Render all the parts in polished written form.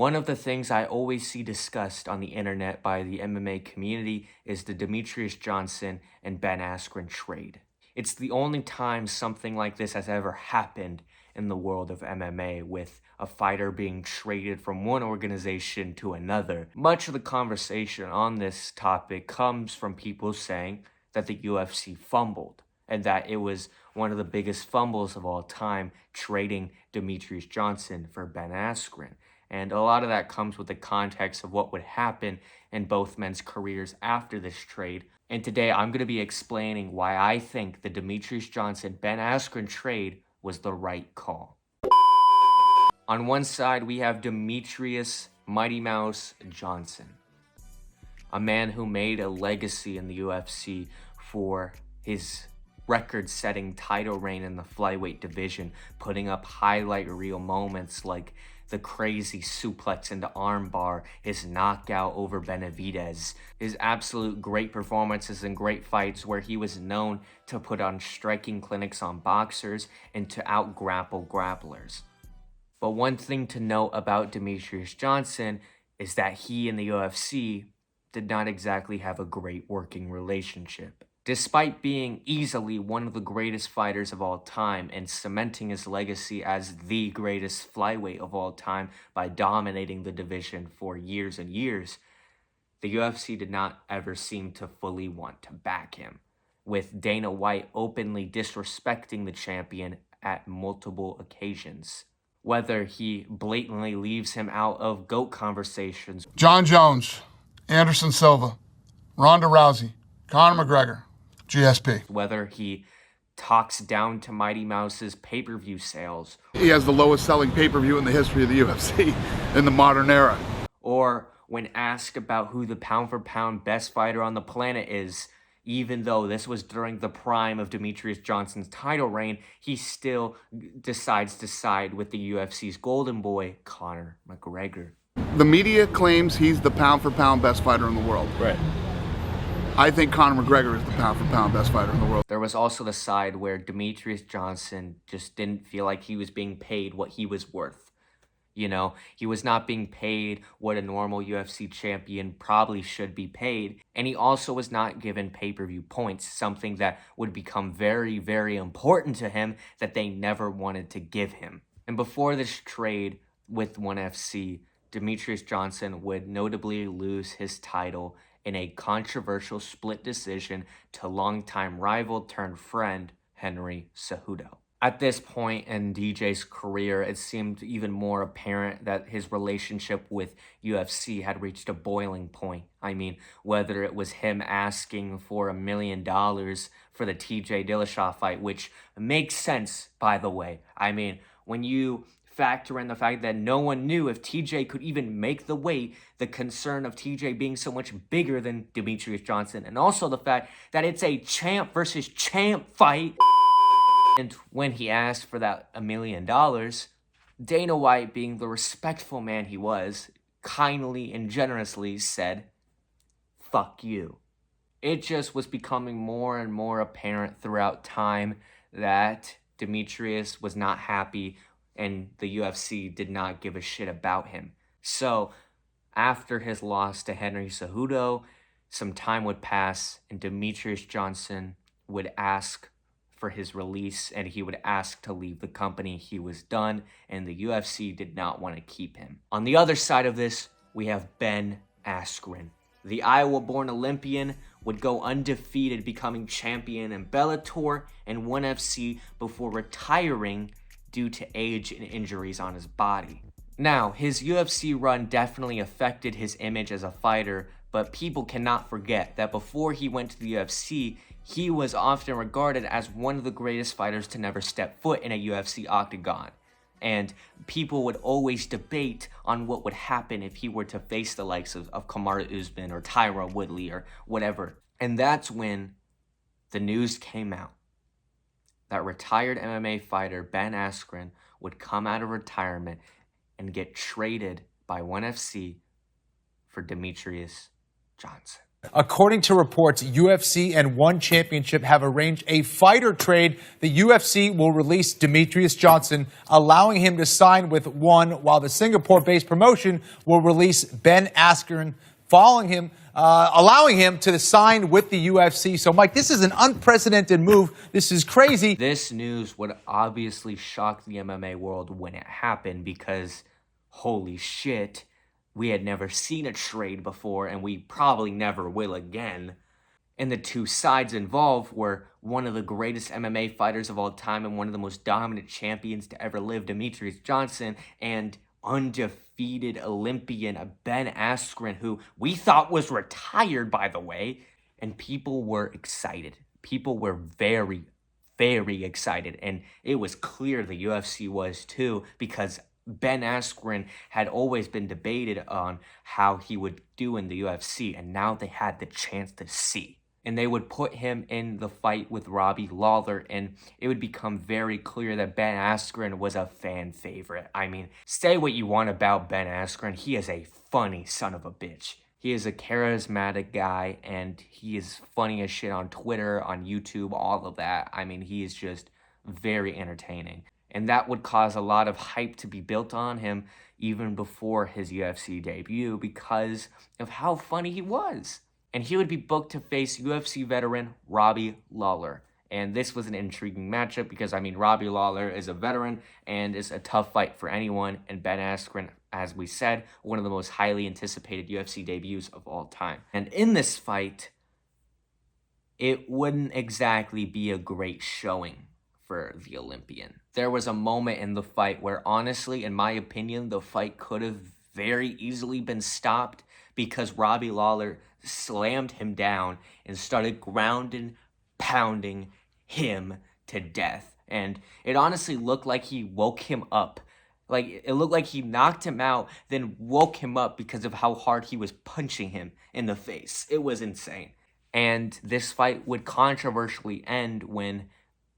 One of the things I always see discussed on the internet by the MMA community is the Demetrius Johnson and Ben Askren trade. It's the only time something like this has ever happened in the world of MMA, with a fighter being traded from one organization to another. Much of the conversation on this topic comes from people saying that the UFC fumbled, and that it was one of the biggest fumbles of all time, trading Demetrius Johnson for Ben Askren. And a lot of that comes with the context of what would happen in both men's careers after this trade. And today I'm going to be explaining why I think the Demetrius Johnson-Ben Askren trade was the right call. On one side, we have Demetrius Mighty Mouse Johnson, a man who made a legacy in the UFC for his record-setting title reign in the flyweight division, putting up highlight reel moments like the crazy suplex into armbar, his knockout over Benavidez, his absolute great performances and great fights where he was known to put on striking clinics on boxers and to out-grapple grapplers. But one thing to note about Demetrius Johnson is that he and the UFC did not exactly have a great working relationship. Despite being easily one of the greatest fighters of all time and cementing his legacy as the greatest flyweight of all time by dominating the division for years and years, the UFC did not ever seem to fully want to back him, with Dana White openly disrespecting the champion at multiple occasions. Whether he blatantly leaves him out of GOAT conversations. John Jones, Anderson Silva, Ronda Rousey, Conor McGregor, GSP. Whether he talks down to Mighty Mouse's pay-per-view sales. He has the lowest selling pay-per-view in the history of the UFC in the modern era. Or when asked about who the pound-for-pound best fighter on the planet is, even though this was during the prime of Demetrius Johnson's title reign, he still decides to side with the UFC's golden boy, Conor McGregor. The media claims he's the pound-for-pound best fighter in the world. Right. I think Conor McGregor is the pound-for-pound best fighter in the world. There was also the side where Demetrius Johnson just didn't feel like he was being paid what he was worth. You know, he was not being paid what a normal UFC champion probably should be paid. And he also was not given pay-per-view points, something that would become very, very important to him that they never wanted to give him. And before this trade with ONE FC, Demetrius Johnson would notably lose his title in a controversial split decision to longtime rival turned friend Henry Cejudo. At this point in DJ's career, it seemed even more apparent that his relationship with UFC had reached a boiling point. I mean, whether it was him asking for $1 million for the TJ Dillashaw fight, which makes sense, by the way. I mean, when you factor in the fact that no one knew if TJ could even make the weight, the concern of TJ being so much bigger than Demetrius Johnson, and also the fact that it's a champ versus champ fight. And when he asked for that $1 million, Dana White, being the respectful man he was, kindly and generously said, "Fuck you." It just was becoming more and more apparent throughout time that Demetrius was not happy and the UFC did not give a shit about him. So, after his loss to Henry Cejudo, some time would pass and Demetrius Johnson would ask for his release and he would ask to leave the company. He was done and the UFC did not want to keep him. On the other side of this, we have Ben Askren. The Iowa-born Olympian would go undefeated, becoming champion in Bellator and ONE FC before retiring due to age and injuries on his body. Now, his UFC run definitely affected his image as a fighter, but people cannot forget that before he went to the UFC, he was often regarded as one of the greatest fighters to never step foot in a UFC octagon. And people would always debate on what would happen if he were to face the likes of Kamaru Usman or Tyron Woodley or whatever. And that's when the news came out that retired MMA fighter Ben Askren would come out of retirement and get traded by ONE FC for Demetrius Johnson. According to reports, UFC and One Championship have arranged a fighter trade. The UFC will release Demetrious Johnson, allowing him to sign with One, while the Singapore-based promotion will release Ben Askren, allowing him to sign with the UFC. So, Mike, this is an unprecedented move. This is crazy. This news would obviously shock the MMA world when it happened because, holy shit, we had never seen a trade before, and we probably never will again. And the two sides involved were one of the greatest MMA fighters of all time and one of the most dominant champions to ever live, Demetrious Johnson, and undefeated Olympian Ben Askren, who we thought was retired, by the way. And people were excited. People were very, very excited. And it was clear the UFC was too, because Ben Askren had always been debated on how he would do in the UFC, and now they had the chance to see. And they would put him in the fight with Robbie Lawler, and it would become very clear that Ben Askren was a fan favorite. I mean, say what you want about Ben Askren, he is a funny son of a bitch. He is a charismatic guy, and he is funny as shit on Twitter, on YouTube, all of that. I mean, he is just very entertaining. And that would cause a lot of hype to be built on him even before his UFC debut because of how funny he was. And he would be booked to face UFC veteran Robbie Lawler. And this was an intriguing matchup because, I mean, Robbie Lawler is a veteran and is a tough fight for anyone. And Ben Askren, as we said, one of the most highly anticipated UFC debuts of all time. And in this fight, it wouldn't exactly be a great showing for the Olympian. There was a moment in the fight where, honestly, in my opinion, the fight could have very easily been stopped because Robbie Lawler slammed him down and started grounding, pounding him to death. And it honestly looked like he woke him up. Like, it looked like he knocked him out, then woke him up because of how hard he was punching him in the face. It was insane. And this fight would controversially end when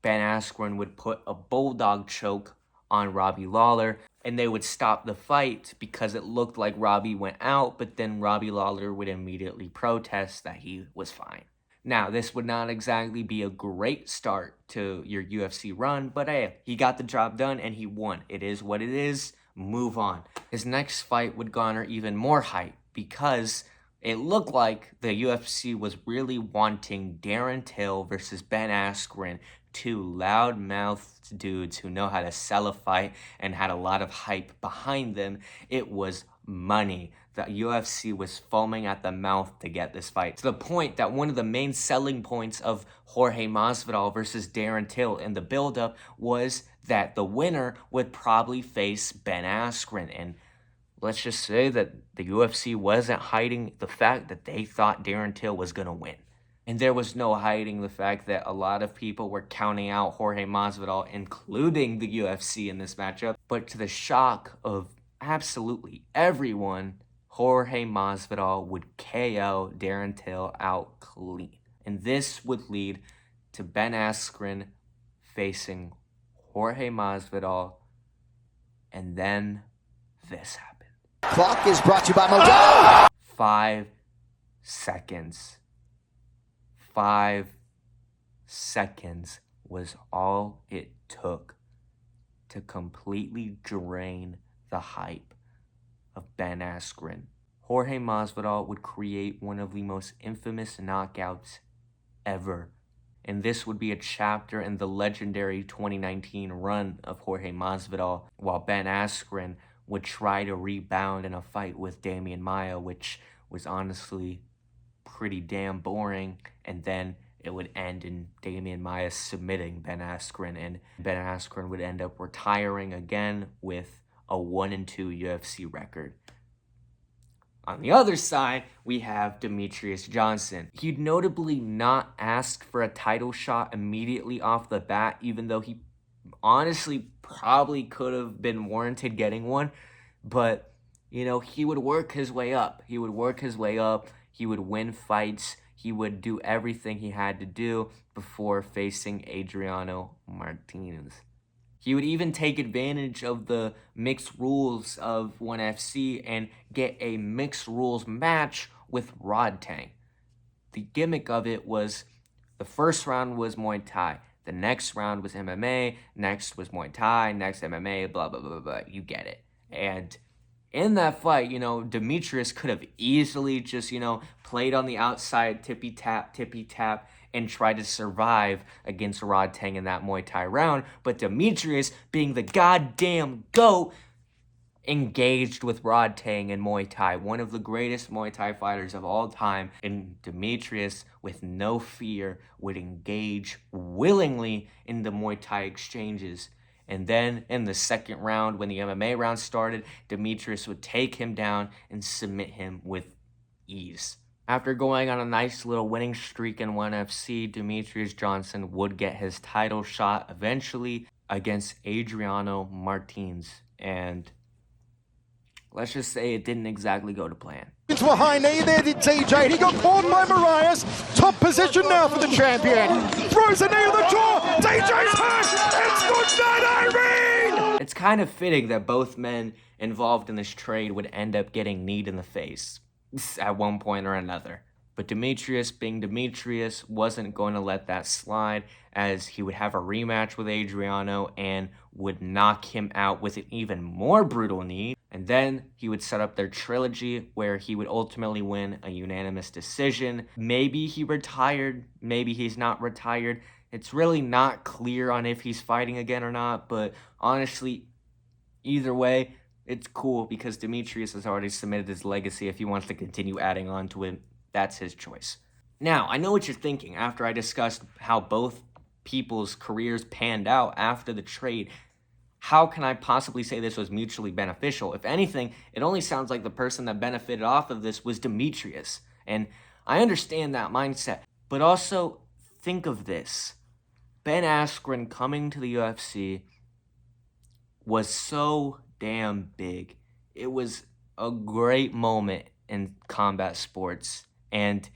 Ben Askren would put a bulldog choke on Robbie Lawler, and they would stop the fight because it looked like Robbie went out, but then Robbie Lawler would immediately protest that he was fine. Now, this would not exactly be a great start to your UFC run, but hey, he got the job done and he won. It is what it is. Move on. His next fight would garner even more hype because it looked like the UFC was really wanting Darren Till versus Ben Askren, two loud-mouthed dudes who know how to sell a fight and had a lot of hype behind them. It was money. The UFC was foaming at the mouth to get this fight, to the point that one of the main selling points of Jorge Masvidal versus Darren Till in the build-up was that the winner would probably face Ben Askren. And let's just say that the UFC wasn't hiding the fact that they thought Darren Till was going to win. And there was no hiding the fact that a lot of people were counting out Jorge Masvidal, including the UFC in this matchup. But to the shock of absolutely everyone, Jorge Masvidal would KO Darren Till out clean. And this would lead to Ben Askren facing Jorge Masvidal. And then this happened. Clock is brought to you by Modelo. 5 seconds. 5 seconds was all it took to completely drain the hype of Ben Askren. Jorge Masvidal would create one of the most infamous knockouts ever. And this would be a chapter in the legendary 2019 run of Jorge Masvidal, while Ben Askren would try to rebound in a fight with Damian Maia, which was honestly pretty damn boring, and then it would end in Damian Maia submitting Ben Askren, and Ben Askren would end up retiring again with a 1-2 UFC record. On the other side, we have Demetrious Johnson. He'd notably not asked for a title shot immediately off the bat, even though he honestly probably could have been warranted getting one, but, you know, he would work his way up. He would win fights. He would do everything he had to do before facing Adriano Martinez. He would even take advantage of the mixed rules of ONE FC and get a mixed rules match with Rodtang. the gimmick of it was the first round was Muay Thai. The next round was MMA. Next was Muay Thai. Next MMA, blah, blah, blah, blah. You get it. And in that fight, Demetrius could have easily just, played on the outside, tippy tap, and tried to survive against Rod Tang in that Muay Thai round. But Demetrius, being the goddamn GOAT, engaged with Rod Tang in Muay Thai, one of the greatest Muay Thai fighters of all time. And Demetrius, with no fear, would engage willingly in the Muay Thai exchanges. And then in the second round, when the MMA round started, Demetrius would take him down and submit him with ease. After going on a nice little winning streak in 1FC, Demetrius Johnson would get his title shot eventually against Adriano Martins. And let's just say it didn't exactly go to plan. Into a high knee, there did TJ. He got caught by Marias. Top position now for the champion. Throws a knee to the jaw. TJ's hurt. It's good night, Irene. It's kind of fitting that both men involved in this trade would end up getting kneed in the face at one point or another. But Demetrius, being Demetrius, wasn't going to let that slide, as he would have a rematch with Adriano and would knock him out with an even more brutal knee. And then he would set up their trilogy where he would ultimately win a unanimous decision. Maybe he retired, maybe he's not retired. It's really not clear on if he's fighting again or not, but honestly, either way, it's cool because Demetrius has already submitted his legacy. If he wants to continue adding on to it, that's his choice. Now, I know what you're thinking after I discussed how both people's careers panned out after the trade. How can I possibly say this was mutually beneficial? If anything, it only sounds like the person that benefited off of this was Demetrius. And I understand that mindset. But also, think of this. Ben Askren coming to the UFC was so damn big. It was a great moment in combat sports. And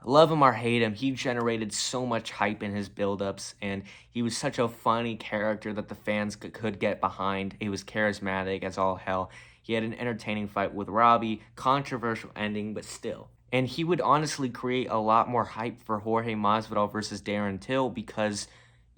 love him or hate him, he generated so much hype in his build-ups, and he was such a funny character that the fans could get behind. He was charismatic as all hell. He had an entertaining fight with Robbie, controversial ending, but still. And he would honestly create a lot more hype for Jorge Masvidal versus Darren Till because,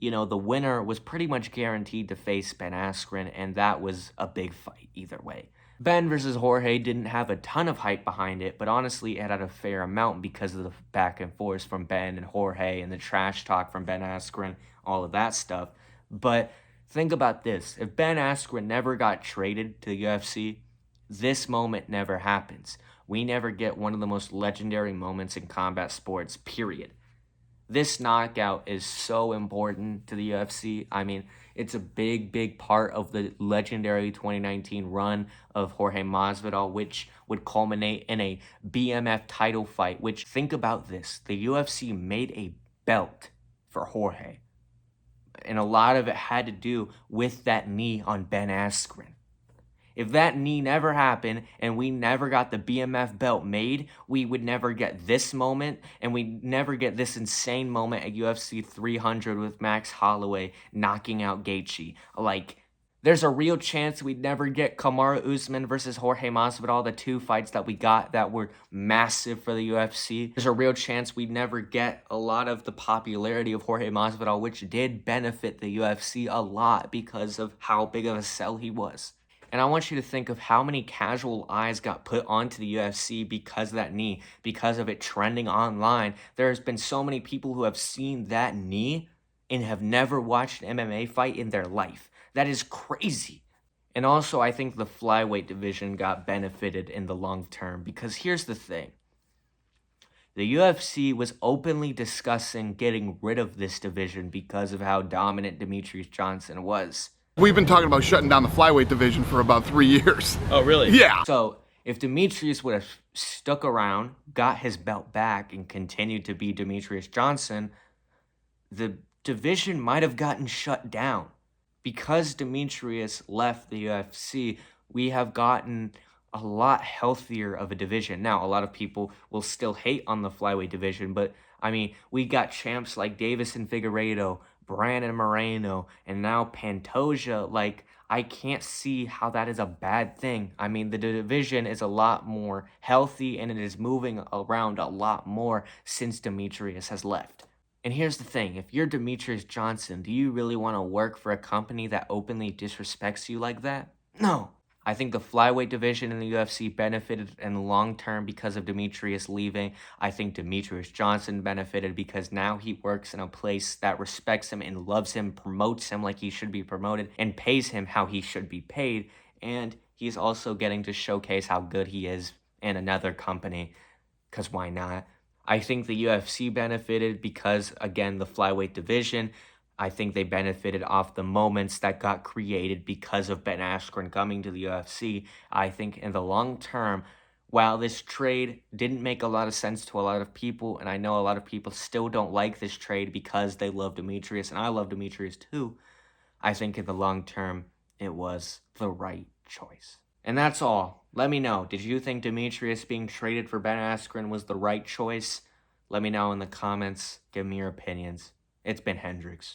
the winner was pretty much guaranteed to face Ben Askren, and that was a big fight either way. Ben versus Jorge didn't have a ton of hype behind it, but honestly it had a fair amount because of the back and forth from Ben and Jorge and the trash talk from Ben Askren, all of that stuff. But think about this. If Ben Askren never got traded to the UFC, this moment never happens. We never get one of the most legendary moments in combat sports, period. This knockout is so important to the UFC. I mean, it's a big, big part of the legendary 2019 run of Jorge Masvidal, which would culminate in a BMF title fight, which, think about this, the UFC made a belt for Jorge. And a lot of it had to do with that knee on Ben Askren. If that knee never happened and we never got the BMF belt made, we would never get this moment, and we'd never get this insane moment at UFC 300 with Max Holloway knocking out Gaethje. There's a real chance we'd never get Kamaru Usman versus Jorge Masvidal, the two fights that we got that were massive for the UFC. There's a real chance we'd never get a lot of the popularity of Jorge Masvidal, which did benefit the UFC a lot because of how big of a sell he was. And I want you to think of how many casual eyes got put onto the UFC because of that knee, because of it trending online. There's been so many people who have seen that knee and have never watched an MMA fight in their life. That is crazy. And also, I think the flyweight division got benefited in the long term because here's the thing. The UFC was openly discussing getting rid of this division because of how dominant Demetrius Johnson was. We've been talking about shutting down the flyweight division for about 3 years. Oh, really? Yeah. So if Demetrius would have stuck around, got his belt back, and continued to be Demetrius Johnson, the division might have gotten shut down. Because Demetrius left the UFC, we have gotten a lot healthier of a division. Now, a lot of people will still hate on the flyweight division, but I mean, we got champs like Davison Figueiredo, Brandon Moreno, and now Pantoja. I can't see how that is a bad thing. I mean, the division is a lot more healthy and it is moving around a lot more since Demetrius has left. And here's the thing, if you're Demetrius Johnson, do you really want to work for a company that openly disrespects you like that? No. I think the flyweight division in the UFC benefited in the long term because of Demetrius leaving. I think Demetrius Johnson benefited because now he works in a place that respects him and loves him, promotes him like he should be promoted, and pays him how he should be paid. And he's also getting to showcase how good he is in another company, because why not? I think the UFC benefited because, again, the flyweight division, I think they benefited off the moments that got created because of Ben Askren coming to the UFC. I think in the long term, while this trade didn't make a lot of sense to a lot of people, and I know a lot of people still don't like this trade because they love Demetrius, and I love Demetrius too, I think in the long term, it was the right choice. And that's all. Let me know. Did you think Demetrius being traded for Ben Askren was the right choice? Let me know in the comments. Give me your opinions. It's been Hendrix.